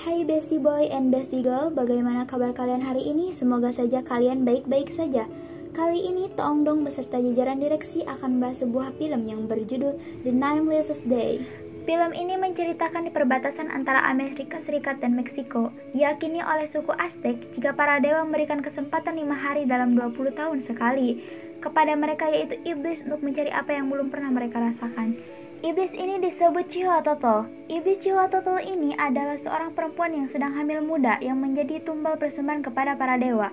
Hai Bestie Boy and Bestie Girl, bagaimana kabar kalian hari ini? Semoga saja kalian baik-baik saja. Kali ini Toong Dong beserta jajaran direksi akan membahas sebuah film yang berjudul The Nameless Day. Film ini menceritakan di perbatasan antara Amerika Serikat dan Meksiko. Diyakini oleh suku Aztec jika para dewa memberikan kesempatan 5 hari dalam 20 tahun sekali kepada mereka, yaitu iblis, untuk mencari apa yang belum pernah mereka rasakan. Iblis ini disebut Cihuatotl. Iblis Cihuatotl ini adalah seorang perempuan yang sedang hamil muda yang menjadi tumbal persembahan kepada para dewa.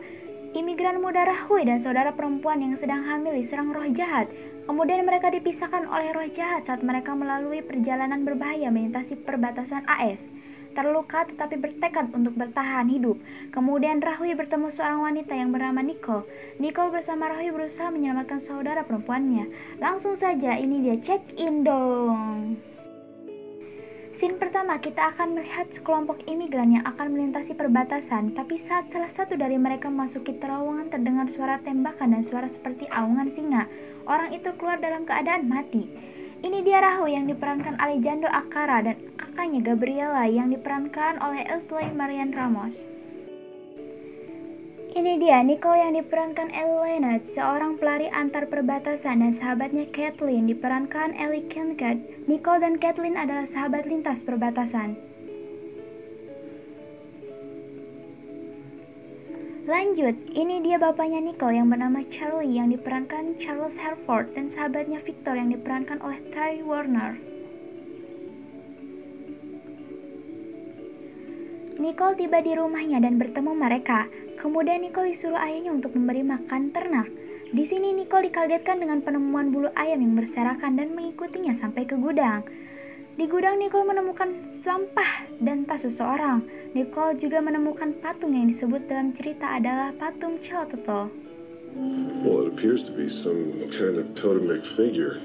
Imigran muda Rahui dan saudara perempuan yang sedang hamil diserang roh jahat. Kemudian mereka dipisahkan oleh roh jahat saat mereka melalui perjalanan berbahaya melintasi perbatasan AS. Terluka tetapi bertekad untuk bertahan hidup. Kemudian Rahui bertemu seorang wanita yang bernama Nicole. Nicole bersama Rahui berusaha menyelamatkan saudara perempuannya. Langsung saja, ini dia check in dong. Scene pertama, kita akan melihat sekelompok imigran yang akan melintasi perbatasan. Tapi saat salah satu dari mereka memasuki terowongan, terdengar suara tembakan dan suara seperti aungan singa. Orang itu keluar dalam keadaan mati. Ini dia Rahui yang diperankan Alejandro Akara dan kakaknya Gabriela yang diperankan oleh Esley Marian Ramos. Ini dia Nicole yang diperankan Elena, seorang pelari antar perbatasan, dan sahabatnya Kathleen diperankan Ellie Kincaid. Nicole dan Kathleen adalah sahabat lintas perbatasan. Lanjut, ini dia bapaknya Nicole yang bernama Charlie yang diperankan Charles Herford dan sahabatnya Victor yang diperankan oleh Terry Warner. Nicole tiba di rumahnya dan bertemu mereka. Kemudian Nicole disuruh ayahnya untuk memberi makan ternak. Di sini Nicole dikagetkan dengan penemuan bulu ayam yang berserakan dan mengikutinya sampai ke gudang. Di gudang Nicole menemukan sampah dan tas seseorang. Nicole juga menemukan patung yang disebut dalam cerita adalah patung Cihuatotl. Well, it appears to be some kind of totemic figure.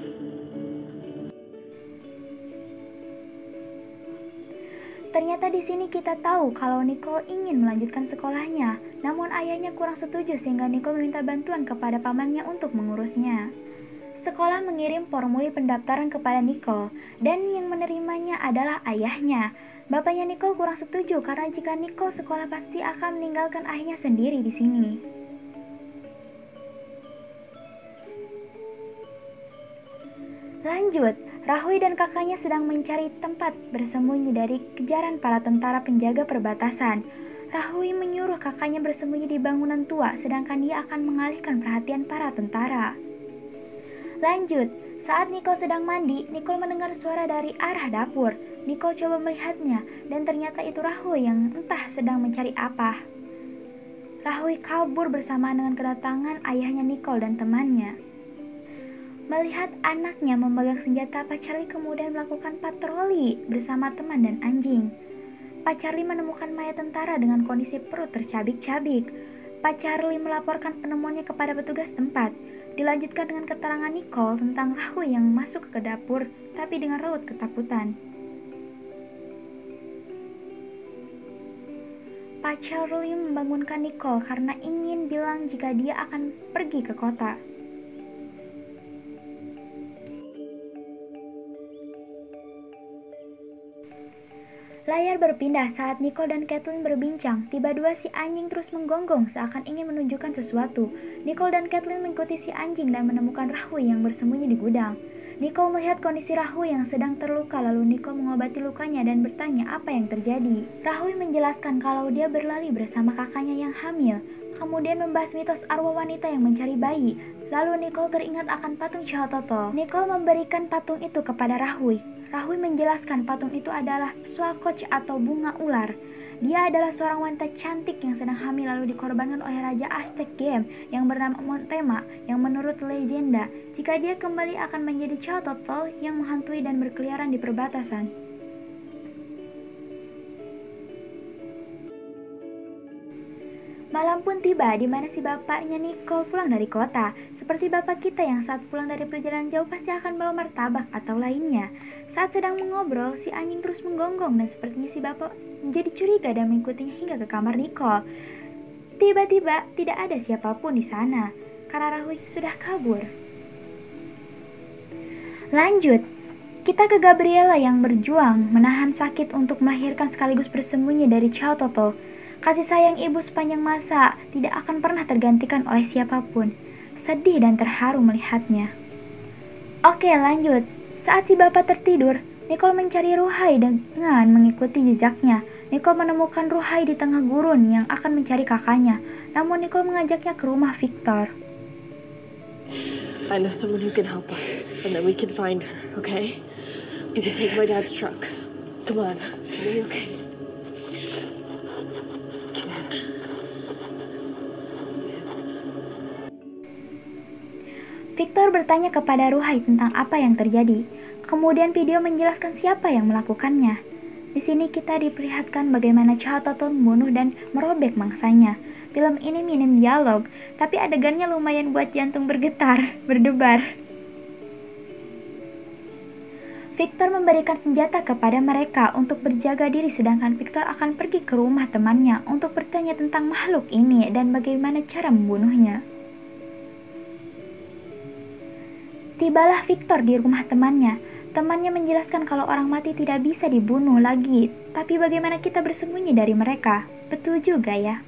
Ternyata di sini kita tahu kalau Nicole ingin melanjutkan sekolahnya, namun ayahnya kurang setuju sehingga Nicole meminta bantuan kepada pamannya untuk mengurusnya. Sekolah mengirim formulir pendaftaran kepada Nicole, dan yang menerimanya adalah ayahnya. Bapaknya Nicole kurang setuju karena jika Nicole sekolah pasti akan meninggalkan ayahnya sendiri di sini. Lanjut, Rahui dan kakaknya sedang mencari tempat bersembunyi dari kejaran para tentara penjaga perbatasan. Rahui menyuruh kakaknya bersembunyi di bangunan tua, sedangkan dia akan mengalihkan perhatian para tentara. Lanjut, saat Nicole sedang mandi, Nicole mendengar suara dari arah dapur. Nicole coba melihatnya, dan ternyata itu Rahui yang entah sedang mencari apa. Rahui kabur bersamaan dengan kedatangan ayahnya Nicole dan temannya. Melihat anaknya memegang senjata, Pak Charlie kemudian melakukan patroli bersama teman dan anjing. Pak Charlie menemukan mayat tentara dengan kondisi perut tercabik-cabik. Pak Charlie melaporkan penemuannya kepada petugas tempat. Dilanjutkan dengan keterangan Nicole tentang Rahui yang masuk ke dapur, tapi dengan raut ketakutan. Pak Charlie membangunkan Nicole karena ingin bilang jika dia akan pergi ke kota. Layar berpindah saat Nicole dan Kathleen berbincang. Tiba-tiba si anjing terus menggonggong seakan ingin menunjukkan sesuatu. Nicole dan Kathleen mengikuti si anjing dan menemukan Rahui yang bersembunyi di gudang. Nicole melihat kondisi Rahui yang sedang terluka, lalu Nicole mengobati lukanya dan bertanya apa yang terjadi. Rahui menjelaskan kalau dia berlari bersama kakaknya yang hamil, kemudian membahas mitos arwah wanita yang mencari bayi. Lalu Nicole teringat akan patung Cihuatotl. Nicole memberikan patung itu kepada Rahui. Rahui menjelaskan patung itu adalah Swakoch atau bunga ular. Dia adalah seorang wanita cantik yang sedang hamil lalu dikorbankan oleh Raja Aztec Game yang bernama Montema, yang menurut legenda, jika dia kembali akan menjadi Cihuatotl yang menghantui dan berkeliaran di perbatasan. Malam pun tiba di mana si bapaknya Nicole pulang dari kota. Seperti bapak kita yang saat pulang dari perjalanan jauh pasti akan bawa martabak atau lainnya. Saat sedang mengobrol, si anjing terus menggonggong dan sepertinya si bapak menjadi curiga dan mengikutinya hingga ke kamar Nicole. Tiba-tiba tidak ada siapapun di sana karena Rahui sudah kabur. Lanjut, Kita ke Gabriela yang berjuang menahan sakit untuk melahirkan sekaligus bersembunyi dari Chow Toto. Kasih sayang ibu sepanjang masa tidak akan pernah tergantikan oleh siapapun. Sedih dan terharu melihatnya. Oke, lanjut. Saat si bapak tertidur, Nicole mencari Ruhai dengan mengikuti jejaknya. Nicole menemukan Ruhai di tengah gurun yang akan mencari kakaknya. Namun Nicole mengajaknya ke rumah Victor. I know someone who can help us, and then we can find her, okay? We can take my dad's truck. Come on, it's gonna be okay. Victor bertanya kepada Ruhai tentang apa yang terjadi. Kemudian video menjelaskan siapa yang melakukannya. Di sini kita diperlihatkan bagaimana Chow Toto membunuh dan merobek mangsanya. Film ini minim dialog, tapi adegannya lumayan buat jantung berdebar. Victor memberikan senjata kepada mereka untuk berjaga diri sedangkan Victor akan pergi ke rumah temannya untuk bertanya tentang makhluk ini dan bagaimana cara membunuhnya. Tibalah Victor di rumah temannya. Temannya menjelaskan kalau orang mati tidak bisa dibunuh lagi, tapi bagaimana kita bersembunyi dari mereka? Betul juga ya.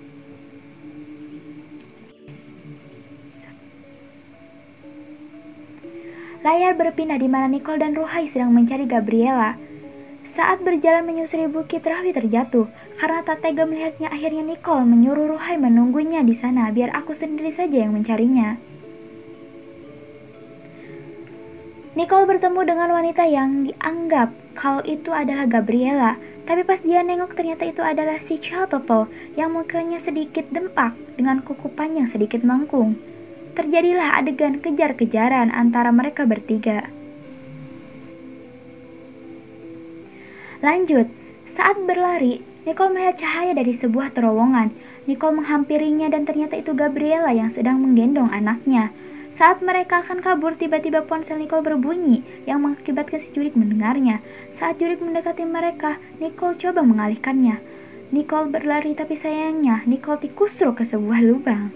Layar berpindah di mana Nicole dan Ruhai sedang mencari Gabriela. Saat berjalan menyusuri bukit, Rahwi terjatuh. Karena tak tega melihatnya, akhirnya Nicole menyuruh Ruhai menunggunya di sana biar aku sendiri saja yang mencarinya. Nicole bertemu dengan wanita yang dianggap kalau itu adalah Gabriela, tapi pas dia nengok ternyata itu adalah si Chow Toto yang mukanya sedikit dempak dengan kuku panjang sedikit melengkung. Terjadilah adegan kejar-kejaran antara mereka bertiga. Lanjut, saat berlari, Nicole melihat cahaya dari sebuah terowongan. Nicole menghampirinya dan ternyata itu Gabriela yang sedang menggendong anaknya. Saat mereka akan kabur, tiba-tiba ponsel Nicole berbunyi yang mengakibatkan si Jurik mendengarnya. Saat Jurik mendekati mereka, Nicole coba mengalihkannya. Nicole berlari tapi sayangnya Nicole dikusruk ke sebuah lubang.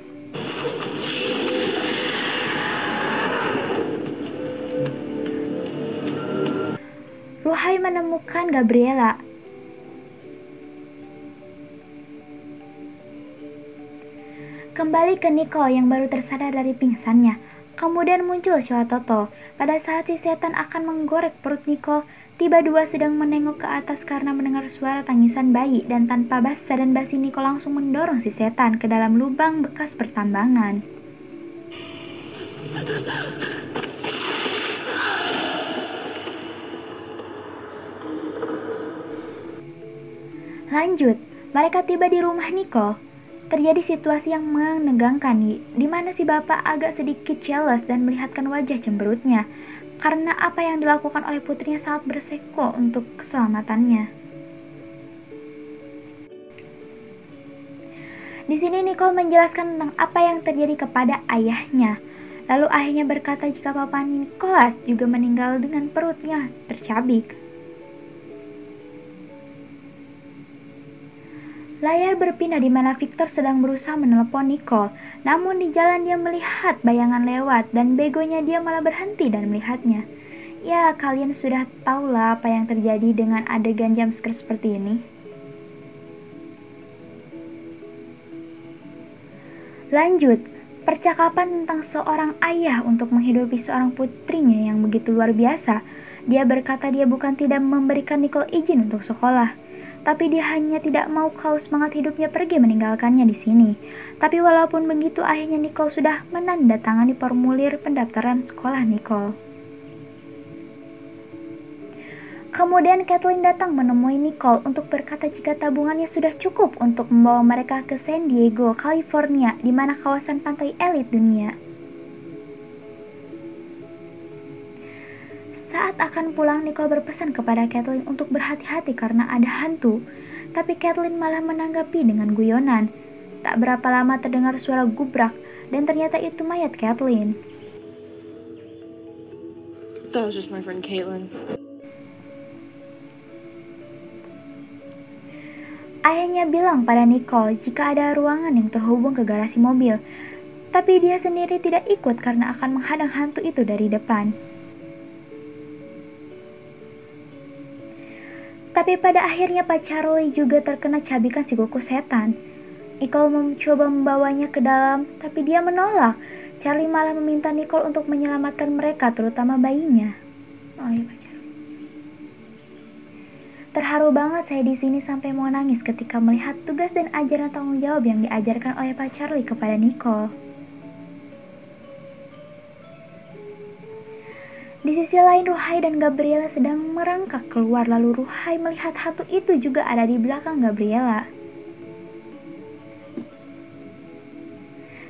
Ruhai menemukan Gabriela. Kembali ke Nicole yang baru tersadar dari pingsannya. Kemudian muncul Chow Toto. Pada saat si setan akan menggorek perut Nicole, tiba dua sedang menengok ke atas karena mendengar suara tangisan bayi dan tanpa basa dan basi Nicole langsung mendorong si setan ke dalam lubang bekas pertambangan. Lanjut, mereka tiba di rumah Nicole. Terjadi situasi yang menegangkan di mana si bapak agak sedikit jealous dan melihatkan wajah cemberutnya karena apa yang dilakukan oleh putrinya sangat beresiko untuk keselamatannya. Di sini Nicole menjelaskan tentang apa yang terjadi kepada ayahnya. Lalu ayahnya berkata jika papa Nicholas juga meninggal dengan perutnya tercabik. Layar berpindah di mana Victor sedang berusaha menelepon Nicole, namun di jalan dia melihat bayangan lewat dan begonya dia malah berhenti dan melihatnya. Ya, kalian sudah tahulah apa yang terjadi dengan adegan jumpscare seperti ini. Lanjut, percakapan tentang seorang ayah untuk menghidupi seorang putrinya yang begitu luar biasa. Dia berkata dia bukan tidak memberikan Nicole izin untuk sekolah, tapi dia hanya tidak mau kalau semangat hidupnya pergi meninggalkannya di sini. Tapi walaupun begitu, akhirnya Nicole sudah menandatangani formulir pendaftaran sekolah Nicole. Kemudian Kathleen datang menemui Nicole untuk berkata jika tabungannya sudah cukup untuk membawa mereka ke San Diego, California, di mana kawasan pantai elit dunia. Saat akan pulang, Nicole berpesan kepada Kathleen untuk berhati-hati karena ada hantu. Tapi Kathleen malah menanggapi dengan guyonan. Tak berapa lama terdengar suara gubrak dan ternyata itu mayat Kathleen. That was just my friend Caitlin. Ayahnya bilang pada Nicole jika ada ruangan yang terhubung ke garasi mobil. Tapi dia sendiri tidak ikut karena akan menghadang hantu itu dari depan. Tapi pada akhirnya Pak Charlie juga terkena cabikan si kuku setan. Nicole mencoba membawanya ke dalam, tapi dia menolak. Charlie malah meminta Nicole untuk menyelamatkan mereka, terutama bayinya. Oh iya, Pak Charlie. Terharu banget saya di sini sampai mau nangis ketika melihat tugas dan ajaran tanggung jawab yang diajarkan oleh Pak Charlie kepada Nicole. Di sisi lain, Ruhai dan Gabriela sedang merangkak keluar, lalu Ruhai melihat hantu itu juga ada di belakang Gabriela.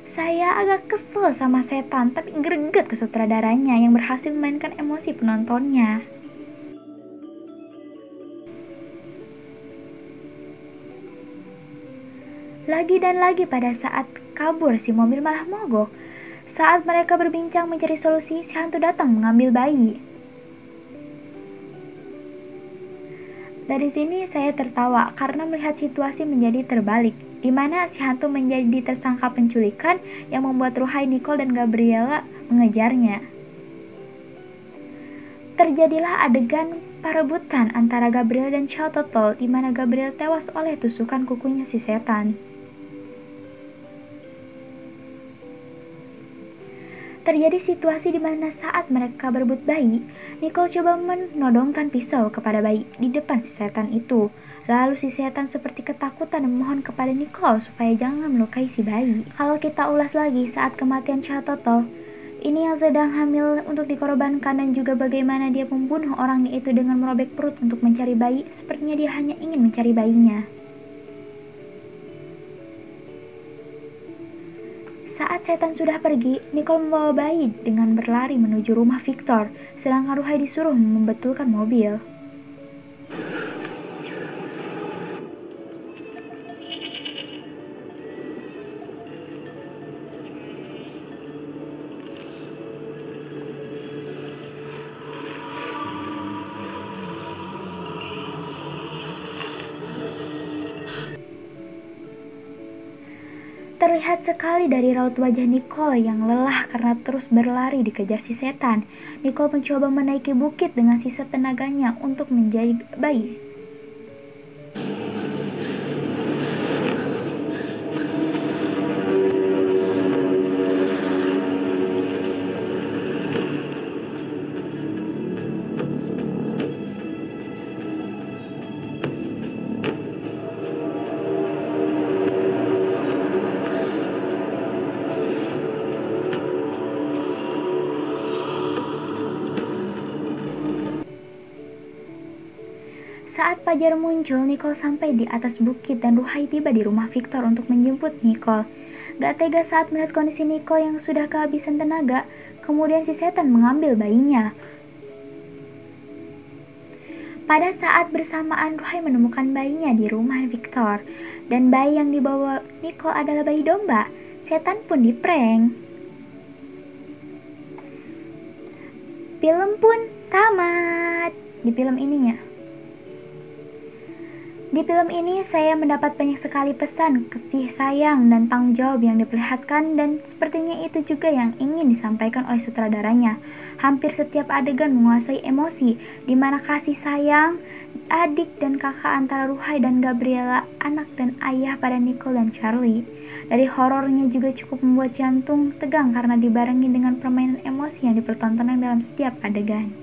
Saya agak kesel sama setan, tapi greget ke sutradaranya yang berhasil memainkan emosi penontonnya. Lagi dan lagi pada saat kabur, si mobil malah mogok. Saat mereka berbincang mencari solusi, si hantu datang mengambil bayi. Dari sini saya tertawa karena melihat situasi menjadi terbalik, di mana si hantu menjadi tersangka penculikan yang membuat Ruhai, Nicole, dan Gabriela mengejarnya. Terjadilah adegan perebutan antara Gabriela dan Chow Tuttle, di mana Gabriela tewas oleh tusukan kukunya si setan. Terjadi situasi di mana saat mereka berebut bayi, Nicole coba menodongkan pisau kepada bayi di depan si setan itu. Lalu si setan seperti ketakutan dan memohon kepada Nicole supaya jangan melukai si bayi. Kalau kita ulas lagi saat kematian Chow Tuttle, ini yang sedang hamil untuk dikorbankan dan juga bagaimana dia membunuh orang itu dengan merobek perut untuk mencari bayi, sepertinya dia hanya ingin mencari bayinya. Saat setan sudah pergi, Nicole membawa bayi dengan berlari menuju rumah Victor, sedangkan Ruhai disuruh membetulkan mobil. Terlihat sekali dari raut wajah Nicole yang lelah karena terus berlari dikejar si setan. Nicole mencoba menaiki bukit dengan sisa tenaganya untuk menjadi bayi. Saat fajar muncul, Nicole sampai di atas bukit dan Ruhai tiba di rumah Victor untuk menjemput Nicole. Gak tega saat melihat kondisi Nicole yang sudah kehabisan tenaga, kemudian si setan mengambil bayinya. Pada saat bersamaan, Ruhai menemukan bayinya di rumah Victor, dan bayi yang dibawa Nicole adalah bayi domba. Setan pun diprank. Film pun tamat. Di film ini saya mendapat banyak sekali pesan, kasih sayang, dan tanggung jawab yang diperlihatkan, dan sepertinya itu juga yang ingin disampaikan oleh sutradaranya. Hampir setiap adegan menguasai emosi, di mana kasih sayang adik dan kakak antara Ruhai dan Gabriela, anak dan ayah pada Nicole dan Charlie. Dari horornya juga cukup membuat jantung tegang karena dibarengi dengan permainan emosi yang dipertontonkan dalam setiap adegan.